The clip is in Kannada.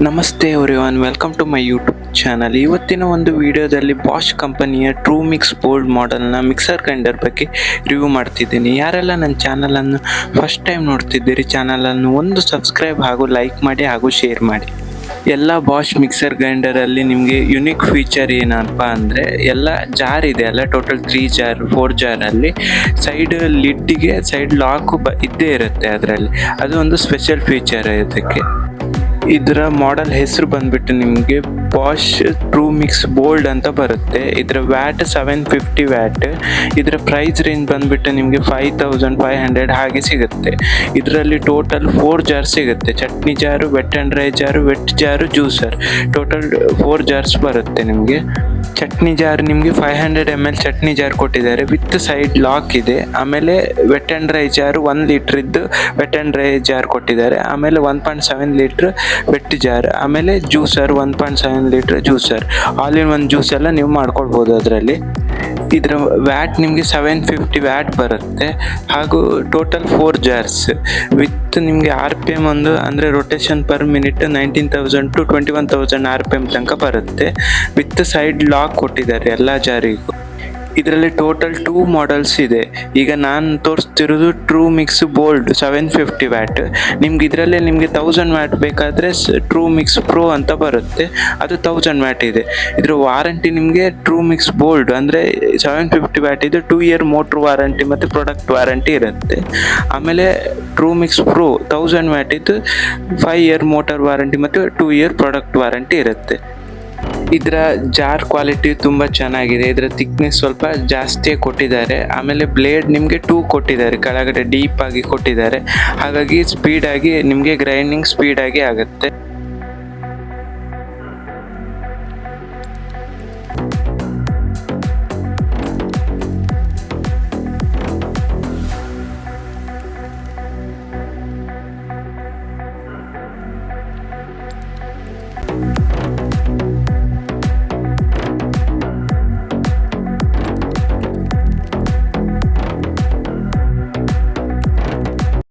ನಮಸ್ತೆ everyone, welcome to my YouTube channel. ಇವತ್ತಿನ ಒಂದು ವಿಡಿಯೋದಲ್ಲಿ ಬಾಷ್ ಕಂಪನಿಯ ಟ್ರೂ ಮಿಕ್ಸ್ ಬೋಲ್ಡ್ ಮಾಡೆಲ್ನ ಮಿಕ್ಸರ್ ಗ್ರೈಂಡರ್ ಬಗ್ಗೆ ರಿವ್ಯೂ ಮಾಡ್ತಿದ್ದೀನಿ. ಯಾರೆಲ್ಲ ನನ್ನ ಚಾನಲನ್ನು ಫಸ್ಟ್ ಟೈಮ್ ನೋಡ್ತಿದ್ದೀರಿ, ಚಾನಲನ್ನು ಒಂದು ಸಬ್ಸ್ಕ್ರೈಬ್ ಹಾಗೂ ಲೈಕ್ ಮಾಡಿ ಹಾಗೂ ಶೇರ್ ಮಾಡಿ. ಎಲ್ಲ ಬಾಷ್ ಮಿಕ್ಸರ್ ಗ್ರೈಂಡರಲ್ಲಿ ನಿಮಗೆ ಯುನಿಕ್ ಫೀಚರ್ ಏನಪ್ಪ ಅಂದರೆ, ಎಲ್ಲ ಜಾರ್ ಇದೆ ಅಲ್ಲ, ಟೋಟಲ್ 3 ಜಾರ್ 4 ಜಾರಲ್ಲಿ ಸೈಡ್ ಲಿಡ್ಡಿಗೆ ಸೈಡ್ ಲಾಕು ಇದ್ದೇ ಇರುತ್ತೆ ಅದರಲ್ಲಿ. ಅದು ಒಂದು ಸ್ಪೆಷಲ್ ಫೀಚರ್ ಇದಕ್ಕೆ. ಇದರ ಮಾಡೆಲ್ ಹೆಸರು ಬಂದ್ಬಿಟ್ಟು ನಿಮಗೆ ಬಾಷ್ ಟ್ರೂ ಮಿಕ್ಸ್ ಬೋಲ್ಡ್ ಅಂತ ಬರುತ್ತೆ. ಇದರ ವ್ಯಾಟ್ 750 ವ್ಯಾಟ್. ಇದರ ಪ್ರೈಸ್ ರೇಂಜ್ ಬಂದ್ಬಿಟ್ಟು ನಿಮಗೆ 5500 ಹಾಗೆ ಸಿಗುತ್ತೆ. ಇದರಲ್ಲಿ ಟೋಟಲ್ 4 ಜಾರ್ ಸಿಗುತ್ತೆ. ಚಟ್ನಿ ಜಾರು, ವೆಟ್ ಆ್ಯಂಡ್ ಡ್ರೈ ಜಾರು, ವೆಟ್ ಜಾರು, ಜ್ಯೂಸರ್, ಟೋಟಲ್ 4 ಜಾರ್ಸ್ ಬರುತ್ತೆ ನಿಮಗೆ. ಚಟ್ನಿ ಜಾರ್ ನಿಮಗೆ 500 ml ಚಟ್ನಿ ಜಾರ್ ಕೊಟ್ಟಿದ್ದಾರೆ, ವಿತ್ ಸೈಡ್ ಲಾಕ್ ಇದೆ. ಆಮೇಲೆ ವೆಟ್ ಆ್ಯಂಡ್ ಡ್ರೈ ಜಾರು 1 ಲೀಟ್ರ್ ಇದ್ದು ವೆಟ್ ಆ್ಯಂಡ್ ಡ್ರೈ ಜಾರ್ ಕೊಟ್ಟಿದ್ದಾರೆ. ಆಮೇಲೆ 1.7 ಲೀಟ್ರ್ ವೆಟ್ ಜಾರ್, ಆಮೇಲೆ juicer 1.7 litre juicer. All in one juice ಎಲ್ಲ ನೀವು ಮಾಡ್ಕೊಳ್ಬೋದು ಅದರಲ್ಲಿ. ಇದರ ವ್ಯಾಟ್ ನಿಮಗೆ 750 ವ್ಯಾಟ್ ಬರುತ್ತೆ. ಹಾಗೂ ಟೋಟಲ್ 4 ಜಾರ್ಸ್ ವಿತ್ ನಿಮಗೆ RPM ಒಂದು ಅಂದರೆ rotation per minute 19,000 to 21,000 RPM ತನಕ ಬರುತ್ತೆ. ವಿತ್ ಸೈಡ್ ಲಾಕ್ ಕೊಟ್ಟಿದ್ದಾರೆ ಎಲ್ಲ ಜಾರಿಗೂ. ಇದರಲ್ಲಿ ಟೋಟಲ್ 2 ಮಾಡೆಲ್ಸ್ ಇದೆ. ಈಗ ನಾನು ತೋರಿಸ್ತಿರೋದು ಟ್ರೂ ಮಿಕ್ಸ್ ಬೋಲ್ಡ್ 750 ವ್ಯಾಟ್. ನಿಮ್ಗೆ ಇದರಲ್ಲೇ ನಿಮಗೆ 1000 ವ್ಯಾಟ್ ಬೇಕಾದರೆ ಟ್ರೂ ಮಿಕ್ಸ್ ಪ್ರೋ ಅಂತ ಬರುತ್ತೆ, ಅದು 1000 ವ್ಯಾಟ್ ಇದೆ. ಇದರ ವಾರಂಟಿ ನಿಮಗೆ ಟ್ರೂ ಮಿಕ್ಸ್ ಬೋಲ್ಡ್ ಅಂದರೆ 750 ವ್ಯಾಟ್ ಇದು 2 ಇಯರ್ ಮೋಟ್ರ್ ವಾರಂಟಿ ಮತ್ತು ಪ್ರಾಡಕ್ಟ್ ವಾರಂಟಿ ಇರುತ್ತೆ. ಆಮೇಲೆ ಟ್ರೂ ಮಿಕ್ಸ್ ಪ್ರೋ 1000 ವ್ಯಾಟ್ ಇದು 5 ಇಯರ್ ಮೋಟರ್ ವಾರಂಟಿ ಮತ್ತು 2 ಇಯರ್ ಪ್ರಾಡಕ್ಟ್ ವಾರಂಟಿ ಇರುತ್ತೆ. ಇದರ ಜಾರ್ ಕ್ವಾಲಿಟಿ ತುಂಬ ಚೆನ್ನಾಗಿದೆ. ಇದರ ಥಿಕ್ನೆಸ್ ಸ್ವಲ್ಪ ಜಾಸ್ತಿಯೇ ಕೊಟ್ಟಿದ್ದಾರೆ. ಆಮೇಲೆ ಬ್ಲೇಡ್ ನಿಮಗೆ 2 ಕೊಟ್ಟಿದ್ದಾರೆ, ಕೆಳಗಡೆ ಡೀಪ್ ಆಗಿ ಕೊಟ್ಟಿದ್ದಾರೆ. ಹಾಗಾಗಿ ಸ್ಪೀಡಾಗಿ ನಿಮಗೆ ಗ್ರೈಂಡಿಂಗ್ ಸ್ಪೀಡಾಗಿ ಆಗುತ್ತೆ.